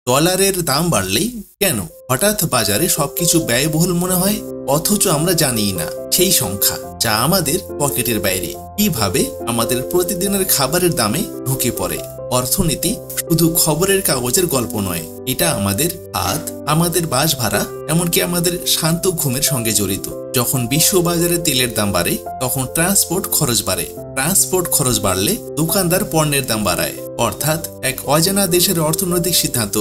ডলারের দাম বাড়লেই কেন হঠাৎ বাজারে সবকিছু ব্যয়বহুল মনে হয়, অথচ আমরা জানিই না সেই সংখ্যা যা আমাদের পকেটের বাইরে কিভাবে আমাদের প্রতিদিনের খাবারের দামে ঢুকে পড়ে। অর্থনীতি শুধু খবরের কাগজের গল্প নয়, এটা আমাদের হাত, আমাদের বাস ভাড়া, এমনকি আমাদের শান্ত ঘুমের সঙ্গে জড়িত। যখন বিশ্ববাজারে তেলের দাম বাড়ে তখন ট্রান্সপোর্ট খরচ বাড়ে, ট্রান্সপোর্ট খরচ বাড়লে দোকানদার পণ্যের দাম বাড়ায়। অর্থাৎ এক অজানা দেশের অর্থনৈতিক সিদ্ধান্ত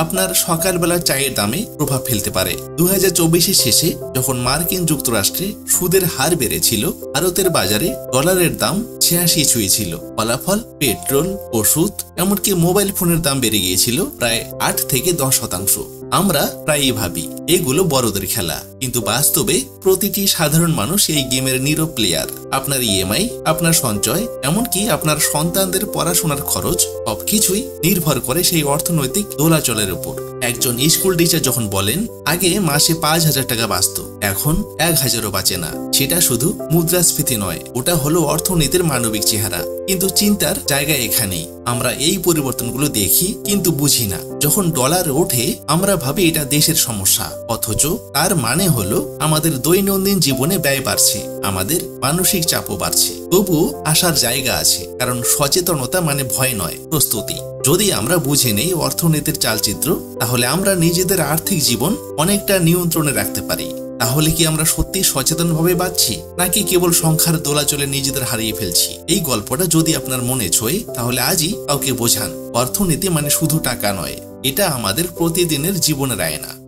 আপনার সকালবেলা চায়ের দামে প্রভাব ফেলতে পারে। 2024-এর শেষে যখন মার্কিন যুক্তরাষ্ট্রে সুদের হার বেড়েছিল, ভারতের বাজারে ডলারের দাম 86 ছুঁয়েছিল। ফলাফল পেট্রোল, ওষুধ, এমনকি মোবাইল ফোনের দাম বেড়ে গিয়েছিল প্রায় 8 থেকে 10%। আমরা প্রায়ই ভাবি এগুলো বড়দের খেলা, কিন্তু বাস্তবে প্রতিটি সাধারণ মানুষ এই গেমের নীরব প্লেয়ার। আপনার ইএমআই, আপনার সঞ্চয়, এমনকি আপনার সন্তানদের পড়াশোনার খরচ সবকিছুই নির্ভর করে সেই অর্থনৈতিক দোলাচলের উপর। একজন স্কুল টিচার যখন বলেন আগে মাসে 5,000 টাকা বাঁচত, এখন 1,000ও বাঁচে না, সেটা শুধু মুদ্রাস্ফীতি নয়, ওটা হলো অর্থনীতির মানবিক চেহারা। কিন্তু চিন্তার জায়গা এখানেই, আমরা এই পরিবর্তনগুলো দেখি কিন্তু বুঝি না। যখন ডলার ওঠে আমরা ভাবি এটা দেশের সমস্যা, অথচ তার মানে হলো আমাদের দৈনন্দিন জীবনে ব্যয় বাড়ছে, আমাদের মানসিক চাপও বাড়ছে। তবুও আসার জায়গা আছে, কারণ সচেতনতা মানে ভয় নয়, প্রস্তুতি। যদি আমরা বুঝে নেই অর্থনীতির চালচিত্র, তাহলে আমরা নিজেদের আর্থিক জীবন অনেকটা নিয়ন্ত্রণে রাখতে পারি। তাহলে কি আমরা সত্যি সচেতনভাবে বাঁচছি, নাকি কেবল সংখ্যার দোলাচলে নিজেদের হারিয়ে ফেলছি? এই গল্পটা যদি আপনার মনে ছোঁয়, তাহলে আজই কাউকে বোঝান অর্থনীতি মানে শুধু টাকা নয়, এটা আমাদের প্রতিদিনের জীবনের আয়না।